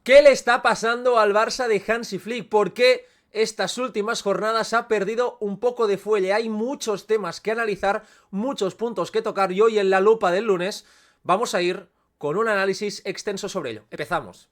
¿Qué le está pasando al Barça de Hansi Flick? ¿Por qué estas últimas jornadas ha perdido un poco de fuelle? Hay muchos temas que analizar, muchos puntos que tocar y hoy en la lupa del lunes vamos a ir con un análisis extenso sobre ello. Empezamos.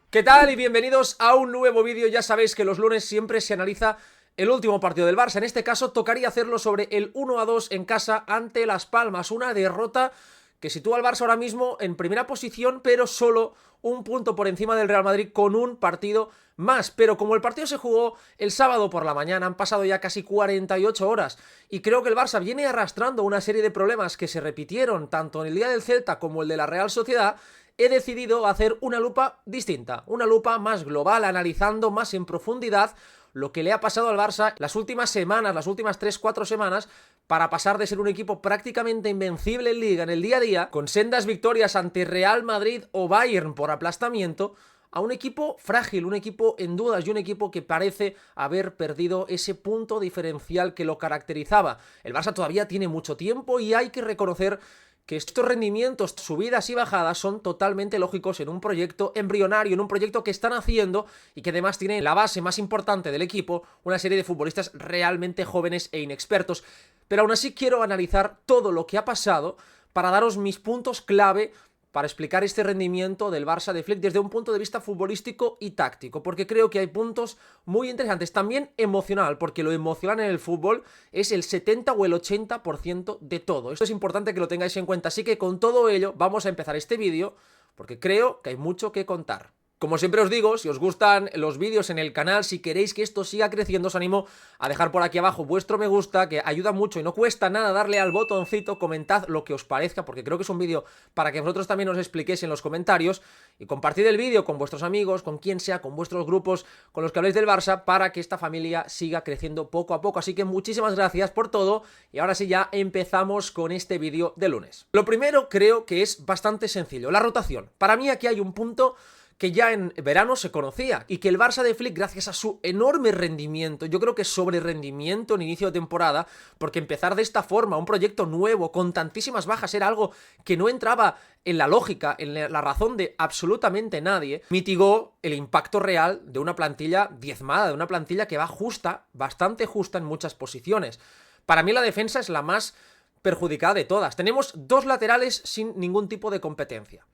¿Qué tal? Y bienvenidos a un nuevo vídeo. Ya sabéis que los lunes siempre se analiza el último partido del Barça. En este caso tocaría hacerlo sobre el 1-2 en casa ante Las Palmas. Una derrota que sitúa al Barça ahora mismo en primera posición, pero solo un punto por encima del Real Madrid con un partido más. Pero como el partido se jugó el sábado por la mañana, han pasado ya casi 48 horas y creo que el Barça viene arrastrando una serie de problemas que se repitieron tanto en el día del Celta como el de la Real Sociedad. He decidido hacer una lupa distinta, una lupa más global, analizando más en profundidad lo que le ha pasado al Barça las últimas semanas, las últimas 3-4 semanas, para pasar de ser un equipo prácticamente invencible en Liga en el día a día, con sendas victorias ante Real Madrid o Bayern por aplastamiento, a un equipo frágil, un equipo en dudas y un equipo que parece haber perdido ese punto diferencial que lo caracterizaba. El Barça todavía tiene mucho tiempo y hay que reconocer que estos rendimientos, subidas y bajadas, son totalmente lógicos en un proyecto embrionario, en un proyecto que están haciendo y que además tiene la base más importante del equipo, una serie de futbolistas realmente jóvenes e inexpertos. Pero aún así quiero analizar todo lo que ha pasado para daros mis puntos clave para explicar este rendimiento del Barça de Flick desde un punto de vista futbolístico y táctico, porque creo que hay puntos muy interesantes, también emocional, porque lo emocional en el fútbol es el 70 o el 80% de todo. Esto es importante que lo tengáis en cuenta, así que con todo ello vamos a empezar este vídeo, porque creo que hay mucho que contar. Como siempre os digo, si os gustan los vídeos en el canal, si queréis que esto siga creciendo, os animo a dejar por aquí abajo vuestro me gusta, que ayuda mucho y no cuesta nada darle al botoncito, comentad lo que os parezca, porque creo que es un vídeo para que vosotros también os expliquéis en los comentarios, y compartid el vídeo con vuestros amigos, con quien sea, con vuestros grupos, con los que habléis del Barça, para que esta familia siga creciendo poco a poco. Así que muchísimas gracias por todo, y ahora sí ya empezamos con este vídeo de lunes. Lo primero creo que es bastante sencillo, la rotación. Para mí aquí hay un punto que ya en verano se conocía y que el Barça de Flick, gracias a su enorme rendimiento, yo creo que sobre rendimiento en inicio de temporada, porque empezar de esta forma, un proyecto nuevo, con tantísimas bajas, era algo que no entraba en la lógica, en la razón de absolutamente nadie, mitigó el impacto real de una plantilla diezmada, de una plantilla que va justa, bastante justa en muchas posiciones. Para mí la defensa es la más perjudicada de todas. Tenemos dos laterales sin ningún tipo de competencia.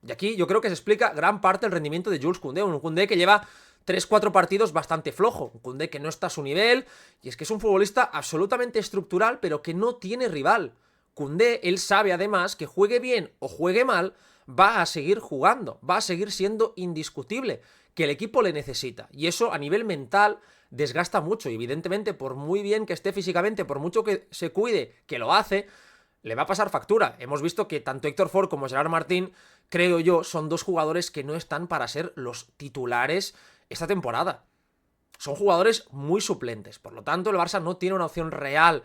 Y aquí yo creo que se explica gran parte del rendimiento de Jules Koundé, un Koundé que lleva 3-4 partidos bastante flojo, un Koundé que no está a su nivel, y es que es un futbolista absolutamente estructural, pero que no tiene rival. Koundé, él sabe además que juegue bien o juegue mal, va a seguir jugando, va a seguir siendo indiscutible, que el equipo le necesita, y eso a nivel mental desgasta mucho, y evidentemente por muy bien que esté físicamente, por mucho que se cuide, que lo hace, le va a pasar factura. Hemos visto que tanto Héctor Ford como Gerard Martín, creo yo, son dos jugadores que no están para ser los titulares esta temporada. Son jugadores muy suplentes. Por lo tanto, el Barça no tiene una opción real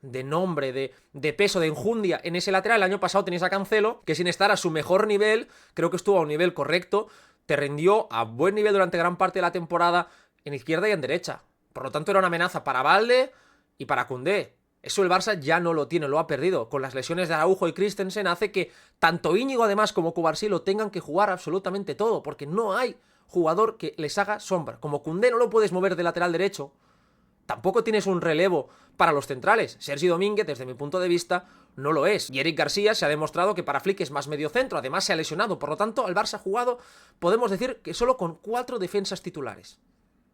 de nombre, de peso, de enjundia en ese lateral. El año pasado tenéis a Cancelo, que sin estar a su mejor nivel, creo que estuvo a un nivel correcto, te rindió a buen nivel durante gran parte de la temporada en izquierda y en derecha. Por lo tanto, era una amenaza para Valde y para Koundé. Eso el Barça ya no lo tiene, lo ha perdido. Con las lesiones de Araujo y Christensen hace que tanto Íñigo además como Cubarsí lo tengan que jugar absolutamente todo, porque no hay jugador que les haga sombra. Como Koundé no lo puedes mover de lateral derecho, tampoco tienes un relevo para los centrales. Sergi Domínguez, desde mi punto de vista, no lo es. Y Eric García se ha demostrado que para Flick es más mediocentro, además se ha lesionado. Por lo tanto, el Barça ha jugado, podemos decir, que solo con 4 defensas titulares.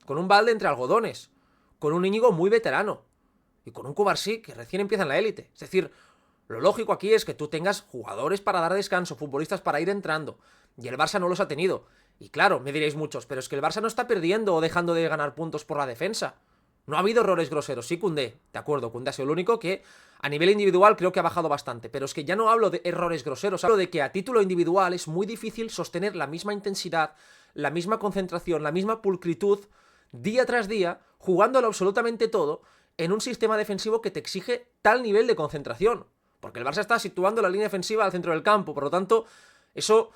Con un Valde entre algodones, con un Íñigo muy veterano, y con un Cubarsí que recién empieza en la élite. Es decir, lo lógico aquí es que tú tengas jugadores para dar descanso, futbolistas para ir entrando, y el Barça no los ha tenido. Y claro, me diréis muchos, pero es que el Barça no está perdiendo o dejando de ganar puntos por la defensa. No ha habido errores groseros, sí Koundé, de acuerdo, Koundé ha sido el único que a nivel individual creo que ha bajado bastante, pero es que ya no hablo de errores groseros, hablo de que a título individual es muy difícil sostener la misma intensidad, la misma concentración, la misma pulcritud, día tras día, jugándolo absolutamente todo, en un sistema defensivo que te exige tal nivel de concentración. Porque el Barça está situando la línea defensiva al centro del campo, por lo tanto, eso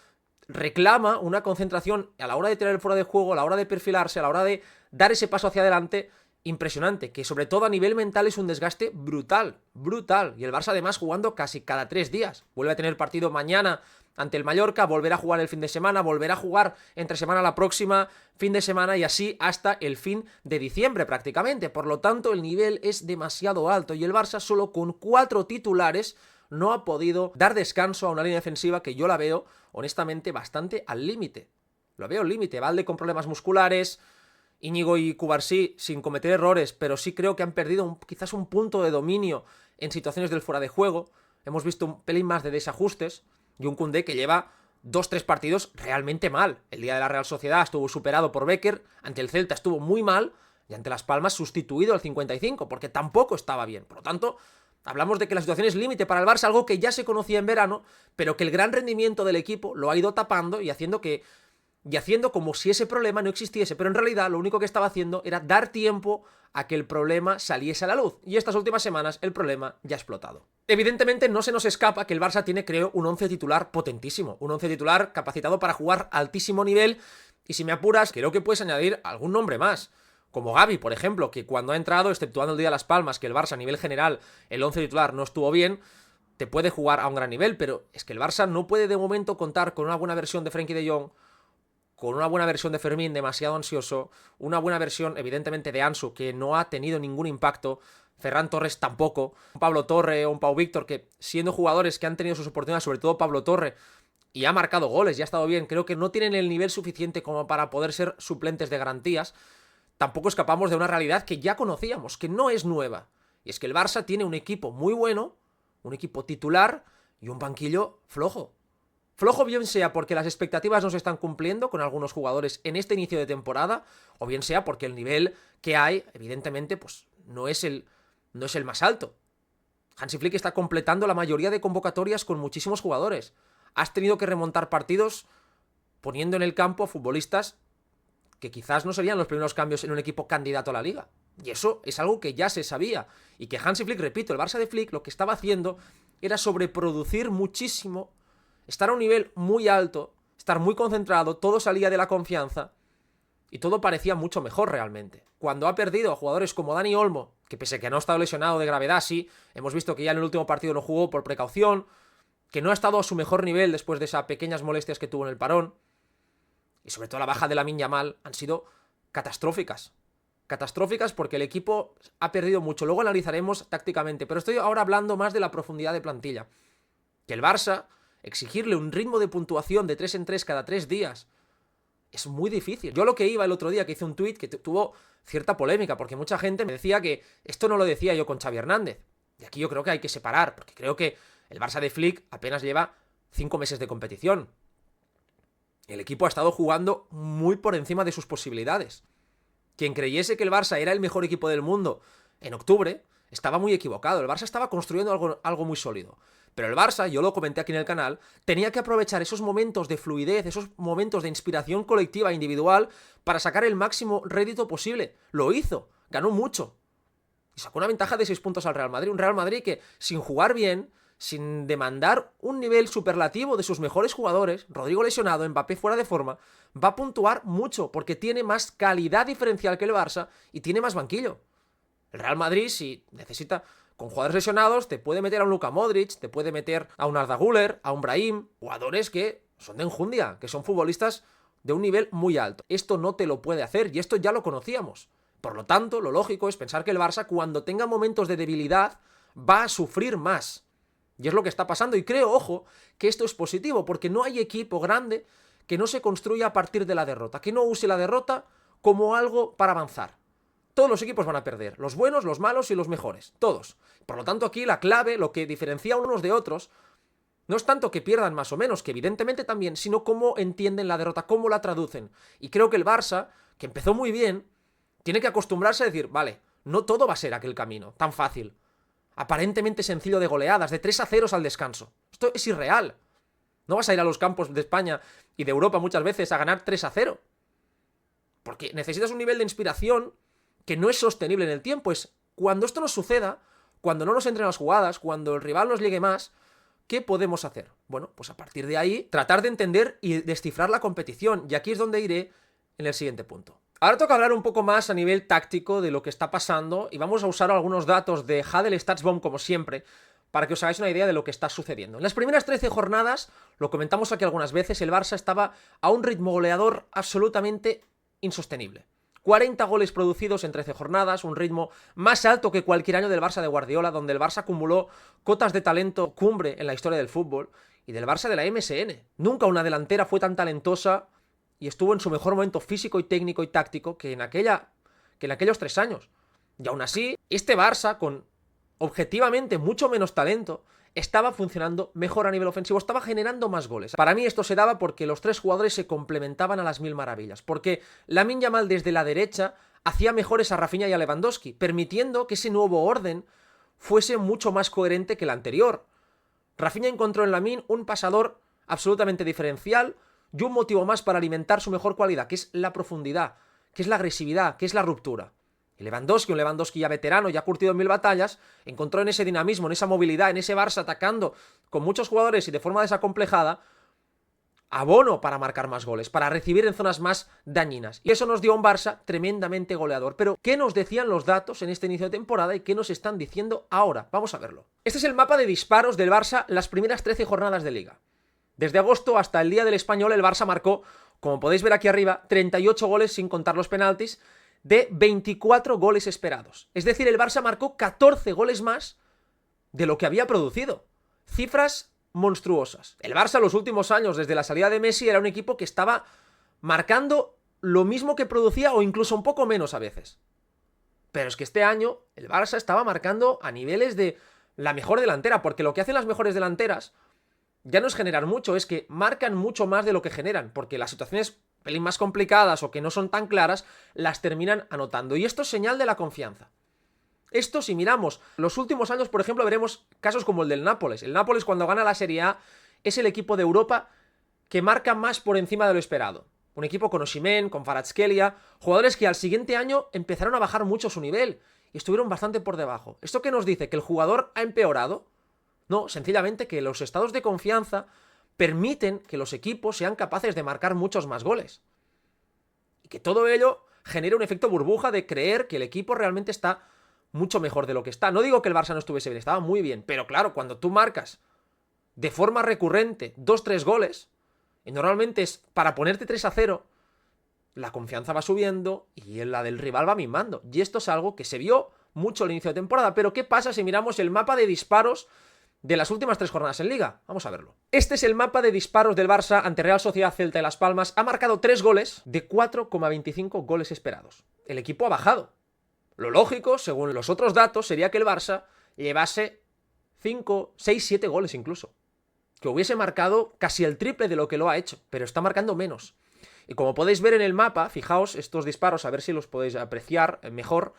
reclama una concentración a la hora de tirar el fuera de juego, a la hora de perfilarse, a la hora de dar ese paso hacia adelante, impresionante, que sobre todo a nivel mental es un desgaste brutal, brutal. Y el Barça además jugando casi cada 3 días. Vuelve a tener partido mañana ante el Mallorca, volverá a jugar el fin de semana, volverá a jugar entre semana la próxima, fin de semana y así hasta el fin de diciembre prácticamente. Por lo tanto, el nivel es demasiado alto y el Barça solo con 4 titulares no ha podido dar descanso a una línea defensiva que yo la veo, honestamente, bastante al límite. Lo veo al límite. Valde con problemas musculares, Íñigo y Cubarsí sin cometer errores, pero sí creo que han perdido quizás un punto de dominio en situaciones del fuera de juego. Hemos visto un pelín más de desajustes y un Koundé que lleva 2-3 partidos realmente mal. El día de la Real Sociedad estuvo superado por Becker, ante el Celta estuvo muy mal y ante Las Palmas sustituido al 55, porque tampoco estaba bien. Por lo tanto, hablamos de que la situación es límite para el Barça, algo que ya se conocía en verano, pero que el gran rendimiento del equipo lo ha ido tapando y haciendo como si ese problema no existiese, pero en realidad lo único que estaba haciendo era dar tiempo a que el problema saliese a la luz, y estas últimas semanas el problema ya ha explotado. Evidentemente no se nos escapa que el Barça tiene, creo, un 11 titular potentísimo, un 11 titular capacitado para jugar altísimo nivel, y si me apuras, creo que puedes añadir algún nombre más, como Gavi, por ejemplo, que cuando ha entrado, exceptuando el día de Las Palmas, que el Barça a nivel general, el 11 titular no estuvo bien, te puede jugar a un gran nivel, pero es que el Barça no puede de momento contar con una buena versión de Frenkie de Jong, con una buena versión de Fermín demasiado ansioso, una buena versión evidentemente de Ansu que no ha tenido ningún impacto, Ferran Torres tampoco, un Pablo Torre o un Pau Víctor que siendo jugadores que han tenido sus oportunidades, sobre todo Pablo Torre, y ha marcado goles y ha estado bien, creo que no tienen el nivel suficiente como para poder ser suplentes de garantías. Tampoco escapamos de una realidad que ya conocíamos, que no es nueva, y es que el Barça tiene un equipo muy bueno, un equipo titular y un banquillo flojo. Flojo bien sea porque las expectativas no se están cumpliendo con algunos jugadores en este inicio de temporada, o bien sea porque el nivel que hay, evidentemente, pues no es el más alto. Hansi Flick está completando la mayoría de convocatorias con muchísimos jugadores. Has tenido que remontar partidos poniendo en el campo a futbolistas que quizás no serían los primeros cambios en un equipo candidato a la Liga. Y eso es algo que ya se sabía. Y que Hansi Flick, repito, el Barça de Flick lo que estaba haciendo era sobreproducir muchísimo, estar a un nivel muy alto, estar muy concentrado, todo salía de la confianza y todo parecía mucho mejor realmente. Cuando ha perdido a jugadores como Dani Olmo, que pese a que no ha estado lesionado de gravedad, sí, hemos visto que ya en el último partido no jugó por precaución, que no ha estado a su mejor nivel después de esas pequeñas molestias que tuvo en el parón, y sobre todo la baja de Lamine Yamal han sido catastróficas. Catastróficas porque el equipo ha perdido mucho. Luego analizaremos tácticamente, pero estoy ahora hablando más de la profundidad de plantilla. Que el Barça, exigirle un ritmo de puntuación de 3 en 3 cada 3 días es muy difícil. Yo lo que iba el otro día, que hice un tuit que tuvo cierta polémica, porque mucha gente me decía que esto no lo decía yo con Xavi Hernández. Y aquí yo creo que hay que separar, porque creo que el Barça de Flick apenas lleva 5 meses de competición. El equipo ha estado jugando muy por encima de sus posibilidades. Quien creyese que el Barça era el mejor equipo del mundo en octubre estaba muy equivocado. El Barça estaba construyendo algo muy sólido. Pero el Barça, yo lo comenté aquí en el canal, tenía que aprovechar esos momentos de fluidez, esos momentos de inspiración colectiva e individual para sacar el máximo rédito posible. Lo hizo, ganó mucho. Y sacó una ventaja de 6 puntos al Real Madrid. Un Real Madrid que, sin jugar bien, sin demandar un nivel superlativo de sus mejores jugadores, Rodrigo lesionado, Mbappé fuera de forma, va a puntuar mucho porque tiene más calidad diferencial que el Barça y tiene más banquillo. El Real Madrid, si necesita, con jugadores lesionados, te puede meter a un Luka Modric, te puede meter a un Arda Güler, a un Brahim, jugadores que son de enjundia, que son futbolistas de un nivel muy alto. Esto no te lo puede hacer y esto ya lo conocíamos. Por lo tanto, lo lógico es pensar que el Barça, cuando tenga momentos de debilidad, va a sufrir más. Y es lo que está pasando. Y creo, ojo, que esto es positivo, porque no hay equipo grande que no se construya a partir de la derrota, que no use la derrota como algo para avanzar. Todos los equipos van a perder, los buenos, los malos y los mejores, todos. Por lo tanto, aquí la clave, lo que diferencia a unos de otros, no es tanto que pierdan más o menos, que evidentemente también, sino cómo entienden la derrota, cómo la traducen. Y creo que el Barça, que empezó muy bien, tiene que acostumbrarse a decir, vale, no todo va a ser aquel camino, tan fácil, aparentemente sencillo de goleadas, de 3-0 al descanso. Esto es irreal. No vas a ir a los campos de España y de Europa muchas veces a ganar 3-0. Porque necesitas un nivel de inspiración que no es sostenible en el tiempo. Es cuando esto nos suceda, cuando no nos entren las jugadas, cuando el rival nos llegue más, ¿qué podemos hacer? Bueno, pues a partir de ahí, tratar de entender y descifrar la competición. Y aquí es donde iré en el siguiente punto. Ahora toca hablar un poco más a nivel táctico de lo que está pasando y vamos a usar algunos datos de Hudl StatsBomb como siempre para que os hagáis una idea de lo que está sucediendo. En las primeras 13 jornadas, lo comentamos aquí algunas veces, el Barça estaba a un ritmo goleador absolutamente insostenible. 40 goles producidos en 13 jornadas, un ritmo más alto que cualquier año del Barça de Guardiola, donde el Barça acumuló cotas de talento cumbre en la historia del fútbol, y del Barça de la MSN. Nunca una delantera fue tan talentosa y estuvo en su mejor momento físico y técnico y táctico que en aquellos 3 años. Y aún así, este Barça, con objetivamente mucho menos talento, estaba funcionando mejor a nivel ofensivo, estaba generando más goles. Para mí esto se daba porque los 3 jugadores se complementaban a las mil maravillas, porque Lamine Yamal desde la derecha hacía mejores a Rafinha y a Lewandowski, permitiendo que ese nuevo orden fuese mucho más coherente que el anterior. Rafinha encontró en Lamine un pasador absolutamente diferencial y un motivo más para alimentar su mejor cualidad, que es la profundidad, que es la agresividad, que es la ruptura. Y Lewandowski, un Lewandowski ya veterano, ya curtido en 1000 batallas, encontró en ese dinamismo, en esa movilidad, en ese Barça atacando con muchos jugadores y de forma desacomplejada, abono para marcar más goles, para recibir en zonas más dañinas. Y eso nos dio a un Barça tremendamente goleador. Pero, ¿qué nos decían los datos en este inicio de temporada y qué nos están diciendo ahora? Vamos a verlo. Este es el mapa de disparos del Barça las primeras 13 jornadas de Liga. Desde agosto hasta el día del Español, el Barça marcó, como podéis ver aquí arriba, 38 goles sin contar los penaltis, de 24 goles esperados. Es decir, el Barça marcó 14 goles más de lo que había producido. Cifras monstruosas. El Barça los últimos años, desde la salida de Messi, era un equipo que estaba marcando lo mismo que producía o incluso un poco menos a veces. Pero es que este año el Barça estaba marcando a niveles de la mejor delantera, porque lo que hacen las mejores delanteras ya no es generar mucho, es que marcan mucho más de lo que generan, porque las situaciones pelín más complicadas o que no son tan claras, las terminan anotando. Y esto es señal de la confianza. Esto, si miramos los últimos años, por ejemplo, veremos casos como el del Nápoles. El Nápoles, cuando gana la Serie A, es el equipo de Europa que marca más por encima de lo esperado. Un equipo con Osimhen, con Kvaratskhelia, jugadores que al siguiente año empezaron a bajar mucho su nivel y estuvieron bastante por debajo. ¿Esto qué nos dice? ¿Que el jugador ha empeorado? No, sencillamente que los estados de confianza permiten que los equipos sean capaces de marcar muchos más goles. Y que todo ello genera un efecto burbuja de creer que el equipo realmente está mucho mejor de lo que está. No digo que el Barça no estuviese bien, estaba muy bien, pero claro, cuando tú marcas de forma recurrente 2-3 goles, y normalmente es para ponerte 3-0, la confianza va subiendo y la del rival va mimando. Y esto es algo que se vio mucho al inicio de temporada. Pero ¿qué pasa si miramos el mapa de disparos de las últimas 3 jornadas en Liga? Vamos a verlo. Este es el mapa de disparos del Barça ante Real Sociedad, Celta y Las Palmas. Ha marcado 3 goles de 4,25 goles esperados. El equipo ha bajado. Lo lógico, según los otros datos, sería que el Barça llevase 5, 6, 7 goles incluso. Que hubiese marcado casi el triple de lo que lo ha hecho, pero está marcando menos. Y como podéis ver en el mapa, fijaos estos disparos, a ver si los podéis apreciar mejor,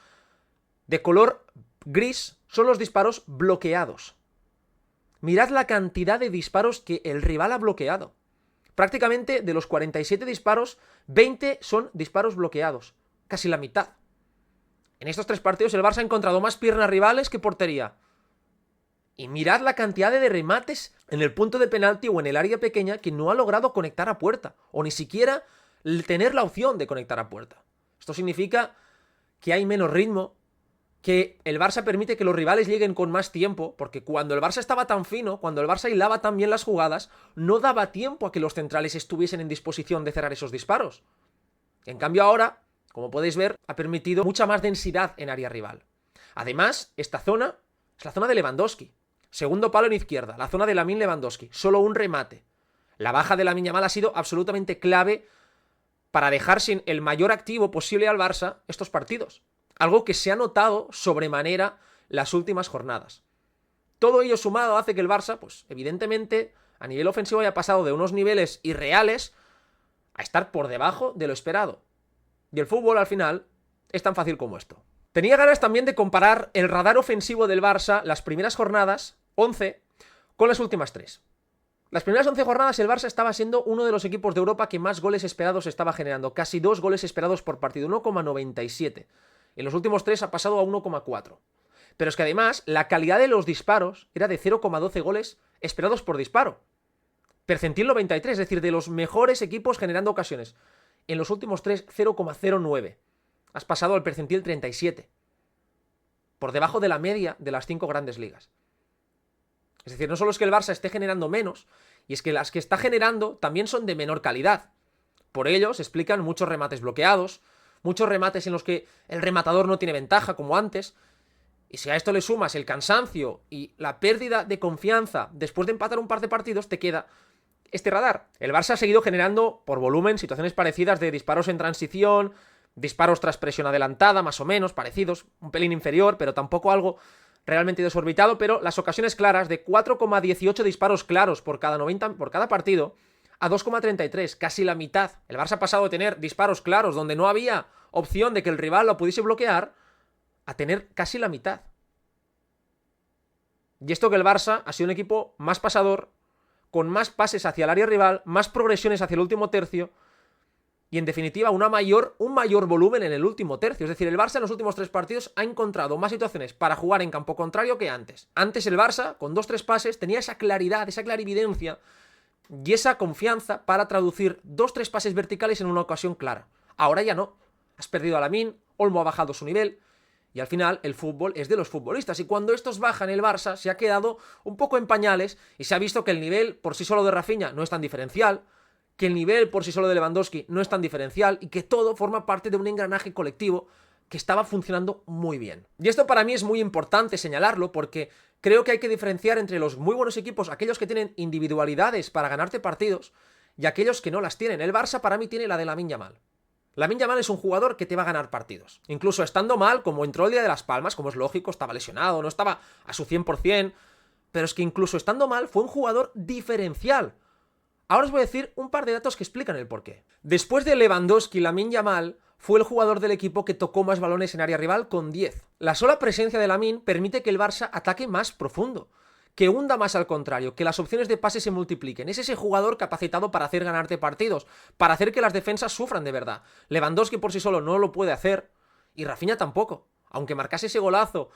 de color gris son los disparos bloqueados. Mirad la cantidad de disparos que el rival ha bloqueado. Prácticamente de los 47 disparos, 20 son disparos bloqueados. Casi la mitad. En estos 3 partidos el Barça ha encontrado más piernas rivales que portería. Y mirad la cantidad de remates en el punto de penalti o en el área pequeña que no ha logrado conectar a puerta. O ni siquiera tener la opción de conectar a puerta. Esto significa que hay menos ritmo, que el Barça permite que los rivales lleguen con más tiempo, porque cuando el Barça estaba tan fino, cuando el Barça hilaba tan bien las jugadas, no daba tiempo a que los centrales estuviesen en disposición de cerrar esos disparos. En cambio ahora, como podéis ver, ha permitido mucha más densidad en área rival. Además, esta zona es la zona de Lewandowski. Segundo palo en izquierda, la zona de Lamine Lewandowski. Solo un remate. La baja de Lamine Yamal ha sido absolutamente clave para dejar sin el mayor activo posible al Barça estos partidos. Algo que se ha notado sobremanera las últimas jornadas. Todo ello sumado hace que el Barça, pues evidentemente, a nivel ofensivo haya pasado de unos niveles irreales a estar por debajo de lo esperado. Y el fútbol, al final, es tan fácil como esto. Tenía ganas también de comparar el radar ofensivo del Barça las primeras jornadas, 11, con las últimas 3. Las primeras 11 jornadas el Barça estaba siendo uno de los equipos de Europa que más goles esperados estaba generando. Casi 2 goles esperados por partido, 1,97. En los últimos 3 ha pasado a 1,4. Pero es que además la calidad de los disparos era de 0,12 goles esperados por disparo. Percentil 93, es decir, de los mejores equipos generando ocasiones. En los últimos 3, 0,09. Has pasado al percentil 37. Por debajo de la media de las 5 grandes ligas. Es decir, no solo es que el Barça esté generando menos, y es que las que está generando también son de menor calidad. Por ello se explican muchos remates bloqueados, muchos remates en los que el rematador no tiene ventaja como antes. Y si a esto le sumas el cansancio y la pérdida de confianza después de empatar un par de partidos, te queda este radar. El Barça ha seguido generando por volumen situaciones parecidas de disparos en transición, disparos tras presión adelantada, más o menos parecidos, un pelín inferior, pero tampoco algo realmente desorbitado, pero las ocasiones claras de 4,18 disparos claros por cada partido a 2,33, casi la mitad. El Barça ha pasado de tener disparos claros donde no había opción de que el rival lo pudiese bloquear a tener casi la mitad. Y esto que el Barça ha sido un equipo más pasador, con más pases hacia el área rival, más progresiones hacia el último tercio y en definitiva un mayor volumen en el último tercio. Es decir, el Barça en los últimos 3 partidos ha encontrado más situaciones para jugar en campo contrario que antes. Antes el Barça, con 2-3 pases, tenía esa claridad, esa clarividencia y esa confianza para traducir 2-3 pases verticales en una ocasión clara. Ahora ya no. Has perdido a Lamine, Olmo ha bajado su nivel y al final el fútbol es de los futbolistas. Y cuando estos bajan, el Barça se ha quedado un poco en pañales y se ha visto que el nivel por sí solo de Rafinha no es tan diferencial, que el nivel por sí solo de Lewandowski no es tan diferencial y que todo forma parte de un engranaje colectivo que estaba funcionando muy bien. Y esto para mí es muy importante señalarlo porque creo que hay que diferenciar entre los muy buenos equipos, aquellos que tienen individualidades para ganarte partidos y aquellos que no las tienen. El Barça para mí tiene la de Lamine Yamal. Lamine Yamal es un jugador que te va a ganar partidos. Incluso estando mal, como entró el día de Las Palmas, como es lógico, estaba lesionado, no estaba a su 100%, pero es que incluso estando mal fue un jugador diferencial. Ahora os voy a decir un par de datos que explican el porqué. Después de Lewandowski, Lamine Yamal fue el jugador del equipo que tocó más balones en área rival con 10. La sola presencia de Lamine permite que el Barça ataque más profundo, que hunda más al contrario, que las opciones de pase se multipliquen. Es ese jugador capacitado para hacer ganarte partidos, para hacer que las defensas sufran de verdad. Lewandowski por sí solo no lo puede hacer y Rafinha tampoco. Aunque marcase ese golazo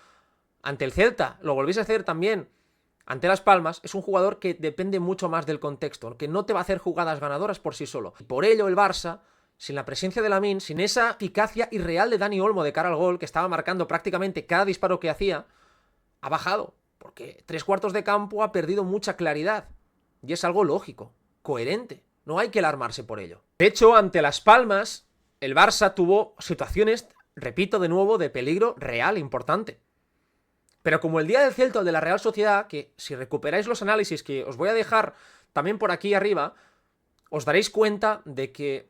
ante el Celta, lo volviese a hacer también ante Las Palmas, es un jugador que depende mucho más del contexto, que no te va a hacer jugadas ganadoras por sí solo. Y por ello el Barça, sin la presencia de Lamine, sin esa eficacia irreal de Dani Olmo de cara al gol, que estaba marcando prácticamente cada disparo que hacía, ha bajado. Porque 3/4 de campo ha perdido mucha claridad. Y es algo lógico, coherente. No hay que alarmarse por ello. De hecho, ante Las Palmas, el Barça tuvo situaciones, repito de nuevo, de peligro real importante. Pero como el día del Celta o de la Real Sociedad, que si recuperáis los análisis que os voy a dejar también por aquí arriba, os daréis cuenta de que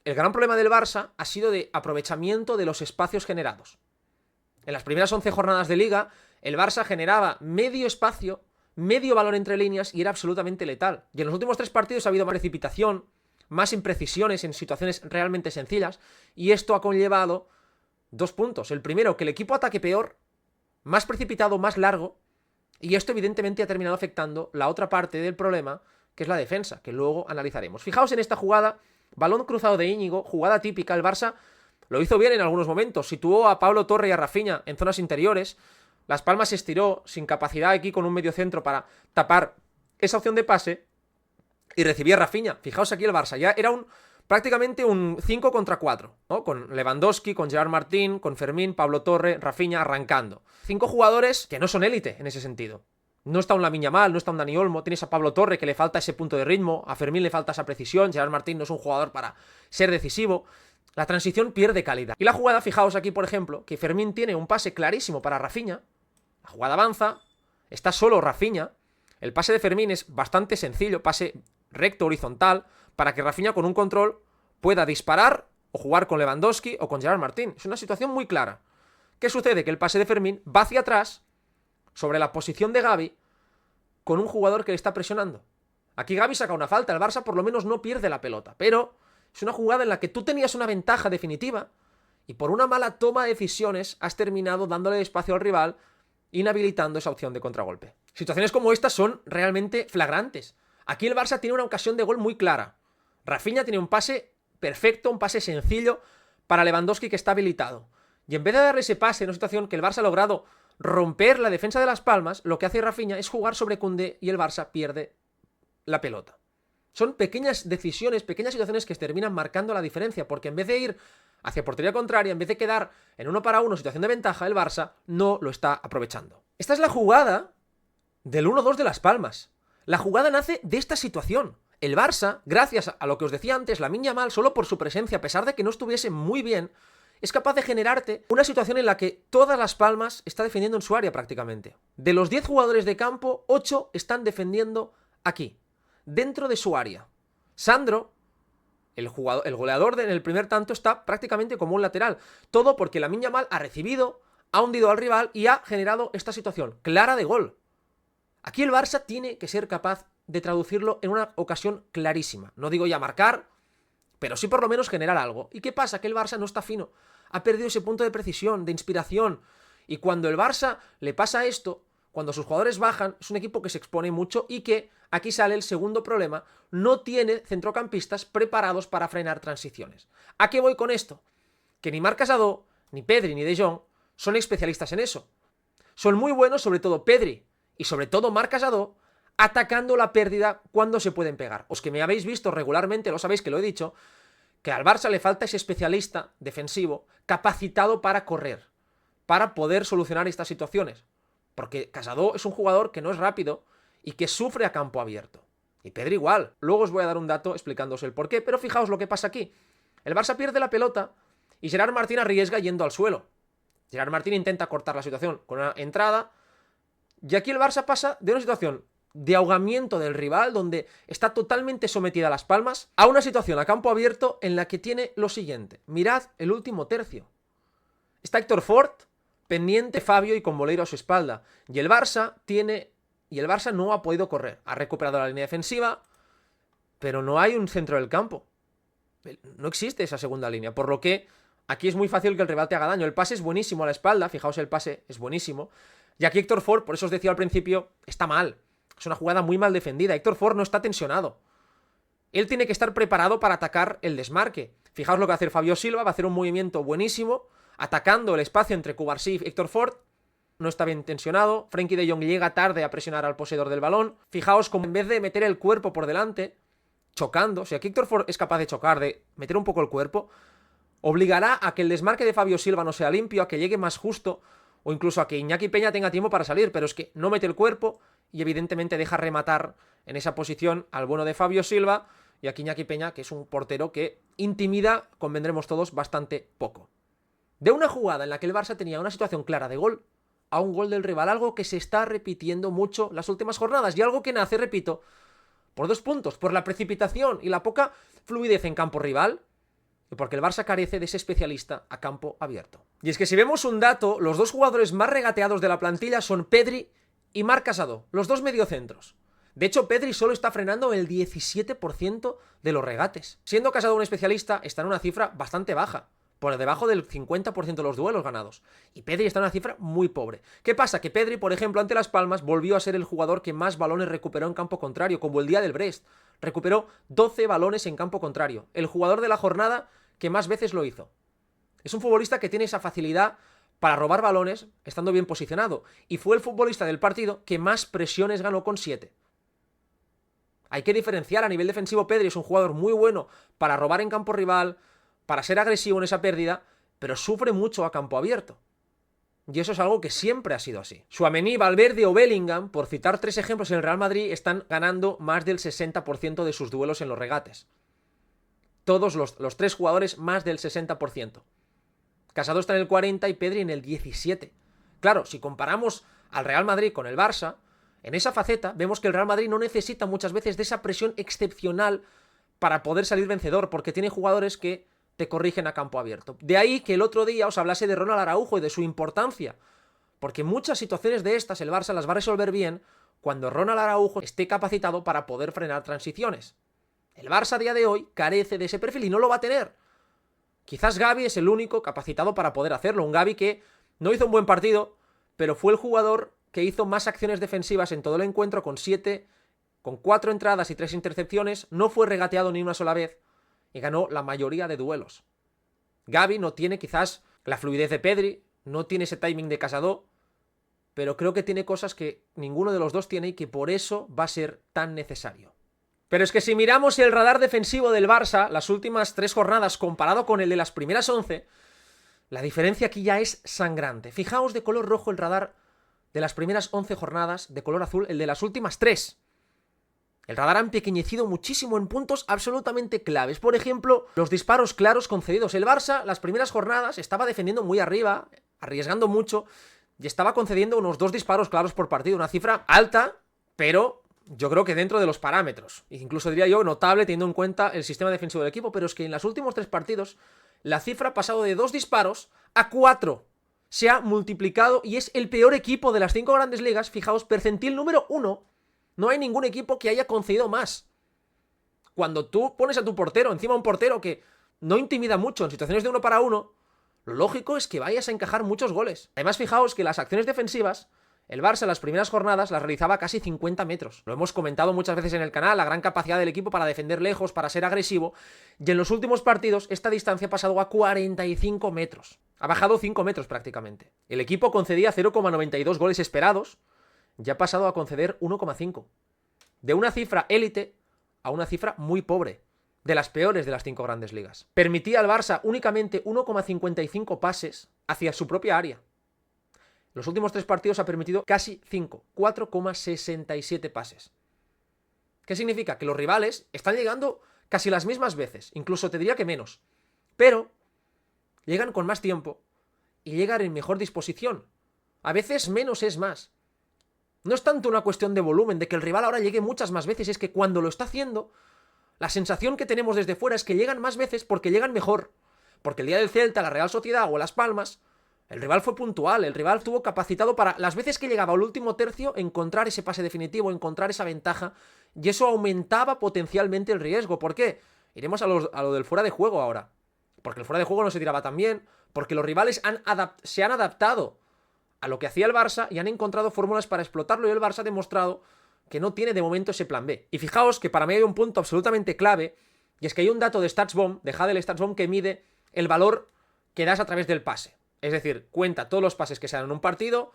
el gran problema del Barça ha sido de aprovechamiento de los espacios generados. En las primeras 11 jornadas de Liga, el Barça generaba medio espacio, medio balón entre líneas y era absolutamente letal. Y en los últimos 3 partidos ha habido más precipitación, más imprecisiones en situaciones realmente sencillas, y esto ha conllevado 2 puntos. El primero, que el equipo ataque peor, más precipitado, más largo, y esto evidentemente ha terminado afectando la otra parte del problema, que es la defensa, que luego analizaremos. Fijaos en esta jugada, balón cruzado de Íñigo, jugada típica, el Barça lo hizo bien en algunos momentos, situó a Pablo Torre y a Rafinha en zonas interiores, Las Palmas se estiró sin capacidad aquí con un medio centro para tapar esa opción de pase y recibía a Rafinha. Fijaos aquí el Barça, ya era prácticamente un 5 contra 4, ¿no? Con Lewandowski, con Gerard Martín, con Fermín, Pablo Torre, Rafinha arrancando. 5 jugadores que no son élite en ese sentido. No está un Lamine Yamal, no está un Dani Olmo, tienes a Pablo Torre que le falta ese punto de ritmo, a Fermín le falta esa precisión, Gerard Martín no es un jugador para ser decisivo. La transición pierde calidad. Y la jugada, fijaos aquí por ejemplo, que Fermín tiene un pase clarísimo para Rafinha, la jugada avanza, está solo Rafinha, el pase de Fermín es bastante sencillo, pase recto, horizontal, para que Rafinha con un control pueda disparar o jugar con Lewandowski o con Gerard Martín. Es una situación muy clara. ¿Qué sucede? Que el pase de Fermín va hacia atrás, sobre la posición de Gavi, con un jugador que le está presionando. Aquí Gavi saca una falta, el Barça por lo menos no pierde la pelota, pero es una jugada en la que tú tenías una ventaja definitiva y por una mala toma de decisiones has terminado dándole espacio al rival, inhabilitando esa opción de contragolpe. Situaciones como estas son realmente flagrantes. Aquí el Barça tiene una ocasión de gol muy clara. Rafinha tiene un pase perfecto, un pase sencillo para Lewandowski que está habilitado. Y en vez de darle ese pase en una situación que el Barça ha logrado romper la defensa de Las Palmas, lo que hace Rafinha es jugar sobre Koundé y el Barça pierde la pelota. Son pequeñas decisiones, pequeñas situaciones que terminan marcando la diferencia, porque en vez de ir hacia portería contraria, en vez de quedar en 1-1, situación de ventaja, el Barça no lo está aprovechando. Esta es la jugada del 1-2 de Las Palmas. La jugada nace de esta situación. El Barça, gracias a lo que os decía antes, Lamine Yamal, solo por su presencia, a pesar de que no estuviese muy bien, es capaz de generarte una situación en la que todas Las Palmas está defendiendo en su área prácticamente. De los 10 jugadores de campo, 8 están defendiendo aquí, dentro de su área. Sandro, el goleador en el primer tanto, está prácticamente como un lateral. Todo porque Lamine Yamal ha recibido, ha hundido al rival y ha generado esta situación clara de gol. Aquí el Barça tiene que ser capaz de traducirlo en una ocasión clarísima. No digo ya marcar, pero sí por lo menos generar algo. ¿Y qué pasa? Que el Barça no está fino. Ha perdido ese punto de precisión, de inspiración. Y cuando el Barça le pasa esto, cuando sus jugadores bajan, es un equipo que se expone mucho y que, aquí sale el segundo problema, no tiene centrocampistas preparados para frenar transiciones. ¿A qué voy con esto? Que ni Marc Casado, ni Pedri, ni De Jong son especialistas en eso. Son muy buenos, sobre todo Pedri y sobre todo Marc Casado, atacando la pérdida cuando se pueden pegar. Os que me habéis visto regularmente, lo sabéis que lo he dicho, que al Barça le falta ese especialista defensivo capacitado para correr, para poder solucionar estas situaciones. Porque Casado es un jugador que no es rápido y que sufre a campo abierto. Y Pedri igual. Luego os voy a dar un dato explicándoos el porqué, pero fijaos lo que pasa aquí. El Barça pierde la pelota y Gerard Martín arriesga yendo al suelo. Gerard Martín intenta cortar la situación con una entrada y aquí el Barça pasa de una situación de ahogamiento del rival, donde está totalmente sometida a Las Palmas, a una situación a campo abierto en la que tiene lo siguiente. Mirad el último tercio. Está Héctor Fort pendiente, Fabio y con Boleiro a su espalda. Y el Barça no ha podido correr. Ha recuperado la línea defensiva, pero no hay un centro del campo. No existe esa segunda línea, por lo que aquí es muy fácil que el rival te haga daño. El pase es buenísimo a la espalda, fijaos, el pase es buenísimo. Y aquí Héctor Fort, por eso os decía al principio, está mal. Es una jugada muy mal defendida. Héctor Fort no está tensionado. Él tiene que estar preparado para atacar el desmarque. Fijaos lo que va a hacer Fabio Silva, va a hacer un movimiento buenísimo, atacando el espacio entre Cubarsí y Héctor Fort. No está bien tensionado. Frenkie de Jong llega tarde a presionar al poseedor del balón. Fijaos como en vez de meter el cuerpo por delante, chocando, o sea, que Héctor Fort es capaz de chocar, de meter un poco el cuerpo, obligará a que el desmarque de Fabio Silva no sea limpio, a que llegue más justo, o incluso a que Iñaki Peña tenga tiempo para salir, pero es que no mete el cuerpo y evidentemente deja rematar en esa posición al bueno de Fabio Silva, y aquí Iñaki Peña, que es un portero que intimida, convendremos todos, bastante poco. De una jugada en la que el Barça tenía una situación clara de gol a un gol del rival, algo que se está repitiendo mucho las últimas jornadas y algo que nace, repito, por dos puntos, por la precipitación y la poca fluidez en campo rival y porque el Barça carece de ese especialista a campo abierto. Y es que si vemos un dato, los dos jugadores más regateados de la plantilla son Pedri y Marc Casado, los dos mediocentros. De hecho, Pedri solo está frenando el 17% de los regates. Siendo Casado un especialista, está en una cifra bastante baja, por debajo del 50% de los duelos ganados. Y Pedri está en una cifra muy pobre. ¿Qué pasa? Que Pedri, por ejemplo, ante Las Palmas, volvió a ser el jugador que más balones recuperó en campo contrario, como el día del Brest. Recuperó 12 balones en campo contrario. El jugador de la jornada que más veces lo hizo. Es un futbolista que tiene esa facilidad para robar balones estando bien posicionado. Y fue el futbolista del partido que más presiones ganó con 7. Hay que diferenciar a nivel defensivo. Pedri es un jugador muy bueno para robar en campo rival, para ser agresivo en esa pérdida, pero sufre mucho a campo abierto. Y eso es algo que siempre ha sido así. Tchouaméni, Valverde o Bellingham, por citar 3 ejemplos en el Real Madrid, están ganando más del 60% de sus duelos en los regates. Todos los 3 jugadores más del 60%. Casado está en el 40% y Pedri en el 17%. Claro, si comparamos al Real Madrid con el Barça, en esa faceta vemos que el Real Madrid no necesita muchas veces de esa presión excepcional para poder salir vencedor, porque tiene jugadores que te corrigen a campo abierto. De ahí que el otro día os hablase de Ronald Araujo y de su importancia, porque muchas situaciones de estas el Barça las va a resolver bien cuando Ronald Araujo esté capacitado para poder frenar transiciones. El Barça a día de hoy carece de ese perfil y no lo va a tener. Quizás Gavi es el único capacitado para poder hacerlo, un Gavi que no hizo un buen partido, pero fue el jugador que hizo más acciones defensivas en todo el encuentro, con 4 entradas y 3 intercepciones, no fue regateado ni una sola vez y ganó la mayoría de duelos. Gavi no tiene quizás la fluidez de Pedri, no tiene ese timing de Casado, pero creo que tiene cosas que ninguno de los dos tiene y que por eso va a ser tan necesario. Pero es que si miramos el radar defensivo del Barça, las últimas 3 jornadas comparado con el de las primeras 11, la diferencia aquí ya es sangrante. Fijaos de color rojo el radar de las primeras 11 jornadas, de color azul el de las últimas 3. El radar ha empequeñecido muchísimo en puntos absolutamente claves. Por ejemplo, los disparos claros concedidos. El Barça, las primeras jornadas, estaba defendiendo muy arriba, arriesgando mucho, y estaba concediendo unos 2 disparos claros por partido. Una cifra alta, pero yo creo que dentro de los parámetros. Incluso diría yo notable teniendo en cuenta el sistema defensivo del equipo. Pero es que en los últimos 3 partidos, la cifra ha pasado de 2 disparos a 4. Se ha multiplicado y es el peor equipo de las 5 grandes ligas. Fijaos, percentil número 1. No hay ningún equipo que haya concedido más. Cuando tú pones a tu portero encima de un portero que no intimida mucho en situaciones de 1 para 1, lo lógico es que vayas a encajar muchos goles. Además, fijaos que las acciones defensivas, el Barça en las primeras jornadas las realizaba a casi 50 metros. Lo hemos comentado muchas veces en el canal, la gran capacidad del equipo para defender lejos, para ser agresivo. Y en los últimos partidos, esta distancia ha pasado a 45 metros. Ha bajado 5 metros prácticamente. El equipo concedía 0,92 goles esperados, ya ha pasado a conceder 1,5. De una cifra élite a una cifra muy pobre. De las peores de las 5 grandes ligas. Permitía al Barça únicamente 1,55 pases hacia su propia área. Los últimos 3 partidos ha permitido casi 5, 4,67 pases. ¿Qué significa? Que los rivales están llegando casi las mismas veces, incluso te diría que menos. Pero llegan con más tiempo y llegan en mejor disposición. A veces menos es más. No es tanto una cuestión de volumen, de que el rival ahora llegue muchas más veces, es que cuando lo está haciendo, la sensación que tenemos desde fuera es que llegan más veces porque llegan mejor. Porque el día del Celta, la Real Sociedad o Las Palmas, el rival fue puntual, el rival estuvo capacitado para las veces que llegaba al último tercio encontrar ese pase definitivo, encontrar esa ventaja, y eso aumentaba potencialmente el riesgo. ¿Por qué? Iremos a lo del fuera de juego ahora. Porque el fuera de juego no se tiraba tan bien, porque los rivales se han adaptado a lo que hacía el Barça y han encontrado fórmulas para explotarlo, y el Barça ha demostrado que no tiene de momento ese plan B. Y fijaos que para mí hay un punto absolutamente clave, y es que hay un dato de StatsBomb, de Hadel StatsBomb, que mide el valor que das a través del pase. Es decir, cuenta todos los pases que se dan en un partido,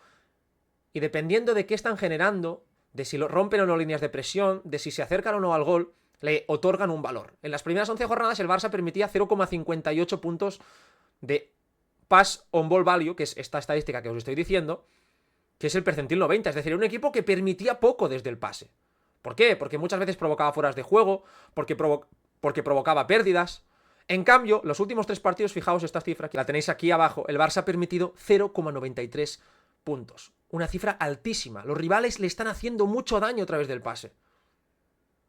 y dependiendo de qué están generando, de si lo rompen o no líneas de presión, de si se acercan o no al gol, le otorgan un valor. En las primeras 11 jornadas el Barça permitía 0,58 puntos de pass on ball value, que es esta estadística que os estoy diciendo, que es el percentil 90, es decir, un equipo que permitía poco desde el pase. ¿Por qué? Porque muchas veces provocaba fueras de juego, porque provocaba pérdidas. En cambio, los últimos 3 partidos, fijaos esta cifra, que la tenéis aquí abajo, el Barça ha permitido 0,93 puntos. Una cifra altísima. Los rivales le están haciendo mucho daño a través del pase.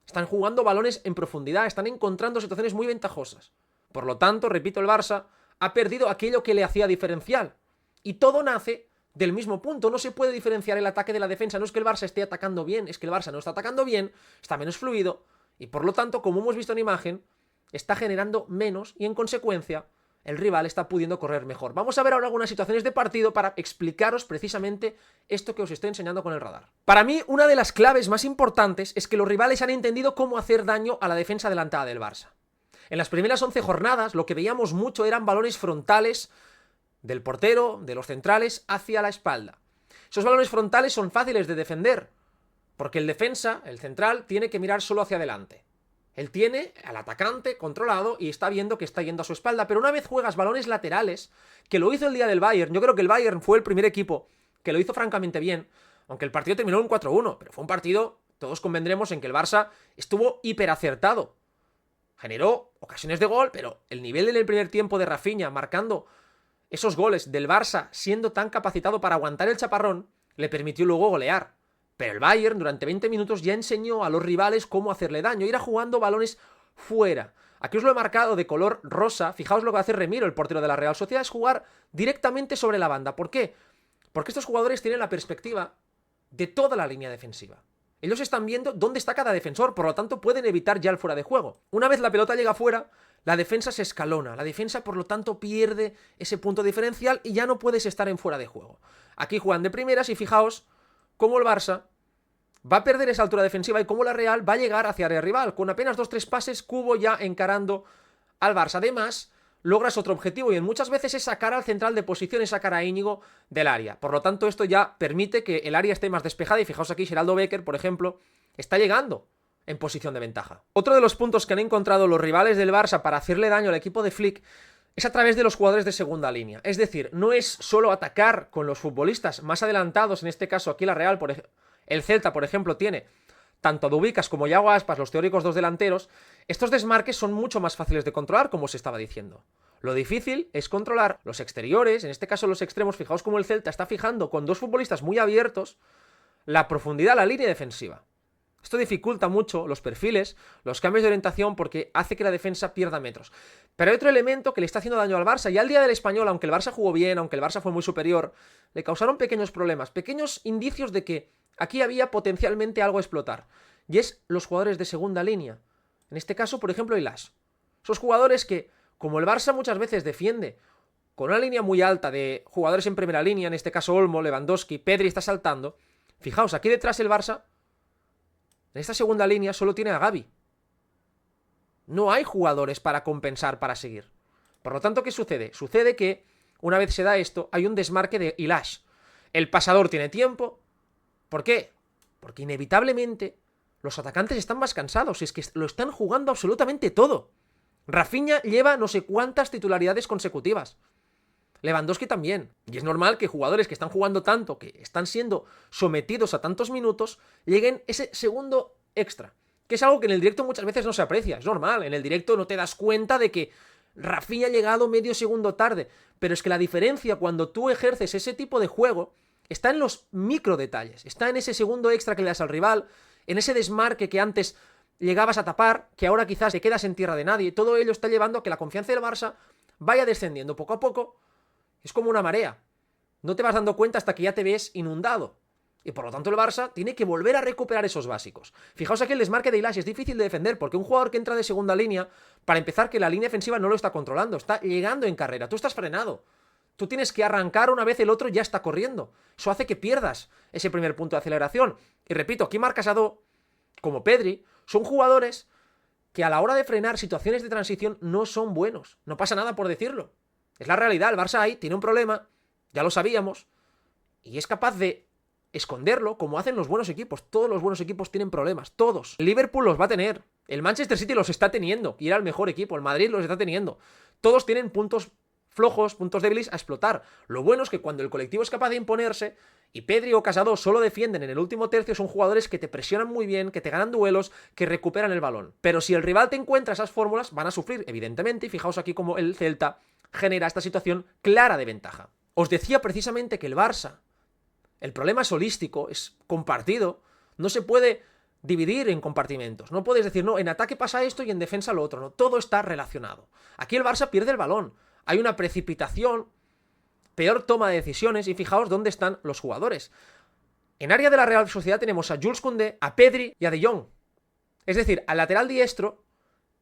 Están jugando balones en profundidad, están encontrando situaciones muy ventajosas. Por lo tanto, repito, el Barça ha perdido aquello que le hacía diferencial. Y todo nace del mismo punto. No se puede diferenciar el ataque de la defensa. No es que el Barça esté atacando bien, es que el Barça no está atacando bien, está menos fluido, y por lo tanto, como hemos visto en imagen, está generando menos y en consecuencia el rival está pudiendo correr mejor. Vamos a ver ahora algunas situaciones de partido para explicaros precisamente esto que os estoy enseñando con el radar. Para mí, una de las claves más importantes es que los rivales han entendido cómo hacer daño a la defensa adelantada del Barça. En las primeras 11 jornadas lo que veíamos mucho eran balones frontales del portero, de los centrales, hacia la espalda. Esos balones frontales son fáciles de defender, porque el defensa, el central, tiene que mirar solo hacia adelante. Él tiene al atacante controlado y está viendo que está yendo a su espalda, pero una vez juegas balones laterales, que lo hizo el día del Bayern, yo creo que el Bayern fue el primer equipo que lo hizo francamente bien, aunque el partido terminó en 4-1, pero fue un partido, todos convendremos en que el Barça estuvo hiperacertado. Generó ocasiones de gol, pero el nivel en el primer tiempo de Rafinha marcando esos goles del Barça siendo tan capacitado para aguantar el chaparrón, le permitió luego golear. Pero el Bayern durante 20 minutos ya enseñó a los rivales cómo hacerle daño, ir jugando balones fuera. Aquí os lo he marcado de color rosa, fijaos lo que hace Remiro, el portero de la Real Sociedad, es jugar directamente sobre la banda. ¿Por qué? Porque estos jugadores tienen la perspectiva de toda la línea defensiva. Ellos están viendo dónde está cada defensor, por lo tanto pueden evitar ya el fuera de juego. Una vez la pelota llega fuera, la defensa se escalona, la defensa por lo tanto pierde ese punto diferencial y ya no puedes estar en fuera de juego. Aquí juegan de primeras y fijaos cómo el Barça va a perder esa altura defensiva y cómo la Real va a llegar hacia área rival. Con apenas 2-3 pases, Cubo ya encarando al Barça. Además, logras otro objetivo y en muchas veces es sacar al central de posición, es sacar a Íñigo del área. Por lo tanto, esto ya permite que el área esté más despejada y fijaos aquí, Geraldo Becker, por ejemplo, está llegando en posición de ventaja. Otro de los puntos que han encontrado los rivales del Barça para hacerle daño al equipo de Flick es a través de los jugadores de segunda línea. Es decir, no es solo atacar con los futbolistas más adelantados, en este caso aquí la Real, el Celta, por ejemplo, tiene tanto a Dubicas como a Yago Aspas, los teóricos dos delanteros. Estos desmarques son mucho más fáciles de controlar, como os estaba diciendo. Lo difícil es controlar los exteriores, en este caso los extremos. Fijaos cómo el Celta está fijando con dos futbolistas muy abiertos la profundidad, la línea defensiva. Esto dificulta mucho los perfiles, los cambios de orientación, porque hace que la defensa pierda metros. Pero hay otro elemento que le está haciendo daño al Barça, y al día del Español, aunque el Barça jugó bien, aunque el Barça fue muy superior, le causaron pequeños problemas, pequeños indicios de que aquí había potencialmente algo a explotar. Y es los jugadores de segunda línea. En este caso, por ejemplo, Ilaix. Esos jugadores que, como el Barça muchas veces defiende con una línea muy alta de jugadores en primera línea, en este caso Olmo, Lewandowski, Pedri está saltando. Fijaos, aquí detrás el Barça, en esta segunda línea, solo tiene a Gavi. No hay jugadores para compensar, para seguir. Por lo tanto, ¿qué sucede? Sucede que, una vez se da esto, hay un desmarque de Ilaix. El pasador tiene tiempo. ¿Por qué? Porque inevitablemente los atacantes están más cansados. Es que lo están jugando absolutamente todo. Rafinha lleva no sé cuántas titularidades consecutivas. Lewandowski también. Y es normal que jugadores que están jugando tanto, que están siendo sometidos a tantos minutos, lleguen ese segundo extra. Que es algo que en el directo muchas veces no se aprecia. Es normal. En el directo no te das cuenta de que Rafinha ha llegado medio segundo tarde. Pero es que la diferencia cuando tú ejerces ese tipo de juego está en los micro detalles. Está en ese segundo extra que le das al rival, en ese desmarque que antes llegabas a tapar, que ahora quizás te quedas en tierra de nadie. Todo ello está llevando a que la confianza del Barça vaya descendiendo poco a poco. Es como una marea. No te vas dando cuenta hasta que ya te ves inundado. Y por lo tanto el Barça tiene que volver a recuperar esos básicos. Fijaos aquí el desmarque de Ilaix es difícil de defender porque un jugador que entra de segunda línea, para empezar que la línea defensiva no lo está controlando, está llegando en carrera, tú estás frenado. Tú tienes que arrancar una vez el otro ya está corriendo. Eso hace que pierdas ese primer punto de aceleración. Y repito, aquí Marc Casado, como Pedri, son jugadores que a la hora de frenar situaciones de transición no son buenos. No pasa nada por decirlo. Es la realidad, el Barça ahí tiene un problema, ya lo sabíamos, y es capaz de esconderlo como hacen los buenos equipos. Todos los buenos equipos tienen problemas, todos. El Liverpool los va a tener, el Manchester City los está teniendo, y era el mejor equipo, el Madrid los está teniendo. Todos tienen puntos flojos, puntos débiles a explotar. Lo bueno es que cuando el colectivo es capaz de imponerse, y Pedri o Casado solo defienden en el último tercio, son jugadores que te presionan muy bien, que te ganan duelos, que recuperan el balón. Pero si el rival te encuentra esas fórmulas, van a sufrir, evidentemente, y fijaos aquí como el Celta genera esta situación clara de ventaja. Os decía precisamente que el Barça, el problema es holístico, es compartido, no se puede dividir en compartimentos, no puedes decir, no, en ataque pasa esto y en defensa lo otro, no, todo está relacionado. Aquí el Barça pierde el balón, hay una precipitación, peor toma de decisiones y fijaos dónde están los jugadores. En área de la Real Sociedad tenemos a Jules Koundé, a Pedri y a De Jong. Es decir, al lateral diestro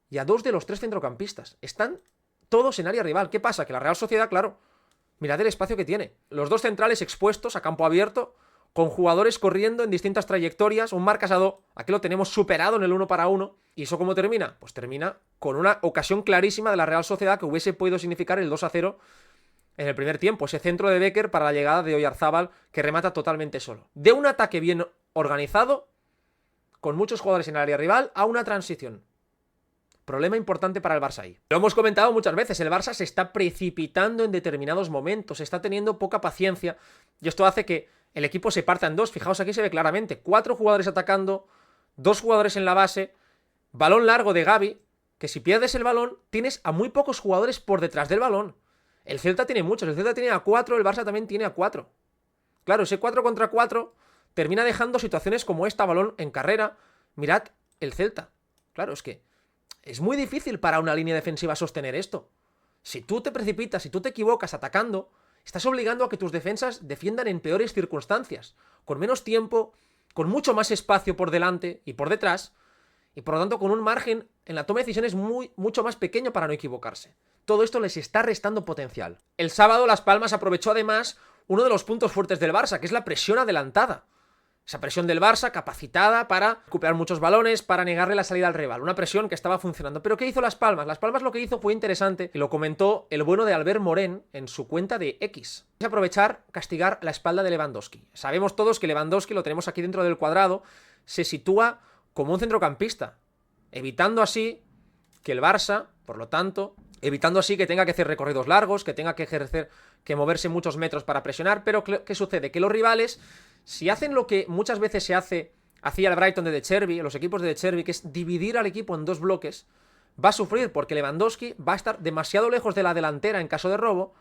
y a dos de los tres centrocampistas. Están todos en área rival. ¿Qué pasa? Que la Real Sociedad, claro, mirad el espacio que tiene. Los dos centrales expuestos a campo abierto, con jugadores corriendo en distintas trayectorias. Un Marc Casado, aquí lo tenemos superado en el 1 para 1. ¿Y eso cómo termina? Pues termina con una ocasión clarísima de la Real Sociedad que hubiese podido significar el 2-0 en el primer tiempo. Ese centro de Becker para la llegada de Oyarzábal que remata totalmente solo. De un ataque bien organizado, con muchos jugadores en el área rival, a una transición. Problema importante para el Barça ahí. Lo hemos comentado muchas veces, el Barça se está precipitando en determinados momentos, está teniendo poca paciencia y esto hace que el equipo se parta en dos. Fijaos, aquí se ve claramente, 4 jugadores atacando, 2 jugadores en la base, balón largo de Gavi, que si pierdes el balón, tienes a muy pocos jugadores por detrás del balón. El Celta tiene muchos, el Celta tiene a 4, el Barça también tiene a 4. Claro, ese 4 contra 4 termina dejando situaciones como esta, balón en carrera. Mirad el Celta. Claro, es que es muy difícil para una línea defensiva sostener esto. Si tú te precipitas, si tú te equivocas atacando, estás obligando a que tus defensas defiendan en peores circunstancias, con menos tiempo, con mucho más espacio por delante y por detrás, y por lo tanto con un margen en la toma de decisiones mucho más pequeño para no equivocarse. Todo esto les está restando potencial. El sábado Las Palmas aprovechó además uno de los puntos fuertes del Barça, que es la presión adelantada. Esa presión del Barça capacitada para recuperar muchos balones, para negarle la salida al rival. Una presión que estaba funcionando. ¿Pero qué hizo Las Palmas? Las Palmas lo que hizo fue interesante y lo comentó el bueno de Albert Morén en su cuenta de X. Es aprovechar, castigar la espalda de Lewandowski. Sabemos todos que Lewandowski, lo tenemos aquí dentro del cuadrado, se sitúa como un centrocampista, evitando así que el Barça, por lo tanto, evitando así que tenga que hacer recorridos largos, que tenga que moverse muchos metros para presionar. Pero ¿qué sucede? Que los rivales, si hacen lo que muchas veces hacía el Brighton de Chervi, los equipos de Chervi, que es dividir al equipo en dos bloques, va a sufrir porque Lewandowski va a estar demasiado lejos de la delantera en caso de robo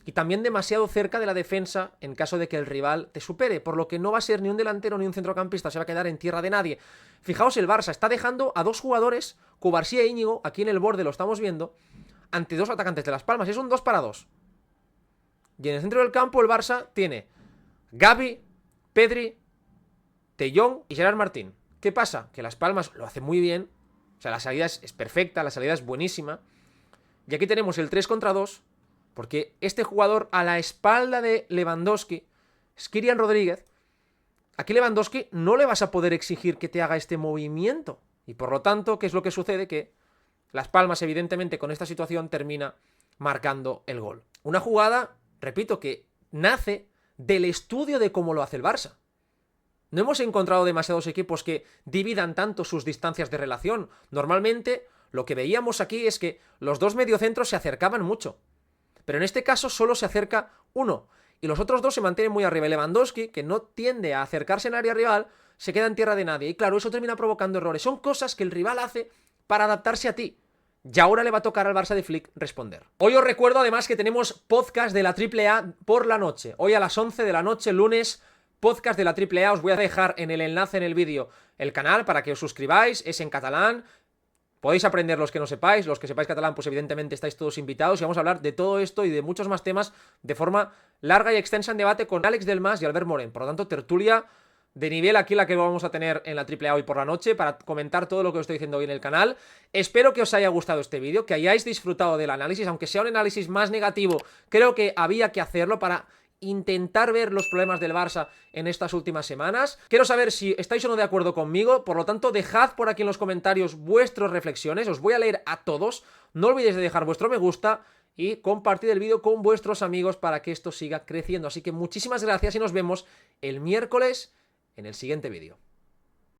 y también demasiado cerca de la defensa en caso de que el rival te supere, por lo que no va a ser ni un delantero ni un centrocampista, se va a quedar en tierra de nadie. Fijaos, el Barça está dejando a dos jugadores, Cubarsí e Íñigo, aquí en el borde lo estamos viendo, ante dos atacantes de Las Palmas, es un 2 para 2. Y en el centro del campo el Barça tiene Gavi, Pedri, De Jong y Gerard Martín. ¿Qué pasa? Que Las Palmas lo hace muy bien, o sea, la salida es perfecta, la salida es buenísima, y aquí tenemos el 3 contra 2, porque este jugador a la espalda de Lewandowski es Kylian Rodríguez. Aquí Lewandowski no le vas a poder exigir que te haga este movimiento. Y por lo tanto, ¿qué es lo que sucede? Que Las Palmas, evidentemente, con esta situación termina marcando el gol. Una jugada, repito, que nace del estudio de cómo lo hace el Barça. No hemos encontrado demasiados equipos que dividan tanto sus distancias de relación. Normalmente, lo que veíamos aquí es que los dos mediocentros se acercaban mucho. Pero en este caso solo se acerca uno y los otros dos se mantienen muy arriba. Y Lewandowski, que no tiende a acercarse en área rival, se queda en tierra de nadie. Y claro, eso termina provocando errores. Son cosas que el rival hace para adaptarse a ti. Y ahora le va a tocar al Barça de Flick responder. Hoy os recuerdo además que tenemos podcast de la AAA por la noche. Hoy a las 11 de la noche, lunes, podcast de la AAA. Os voy a dejar en el enlace en el vídeo el canal para que os suscribáis. Es en catalán. Podéis aprender los que no sepáis, los que sepáis catalán, pues evidentemente estáis todos invitados y vamos a hablar de todo esto y de muchos más temas de forma larga y extensa en debate con Àlex Delmas y Albert Moren. Por lo tanto, tertulia de nivel aquí la que vamos a tener en la AAA hoy por la noche para comentar todo lo que os estoy diciendo hoy en el canal. Espero que os haya gustado este vídeo, que hayáis disfrutado del análisis, aunque sea un análisis más negativo, creo que había que hacerlo para intentar ver los problemas del Barça en estas últimas semanas. Quiero saber si estáis o no de acuerdo conmigo, por lo tanto dejad por aquí en los comentarios vuestras reflexiones, os voy a leer a todos, no olvidéis de dejar vuestro me gusta y compartir el vídeo con vuestros amigos para que esto siga creciendo. Así que muchísimas gracias y nos vemos el miércoles en el siguiente vídeo.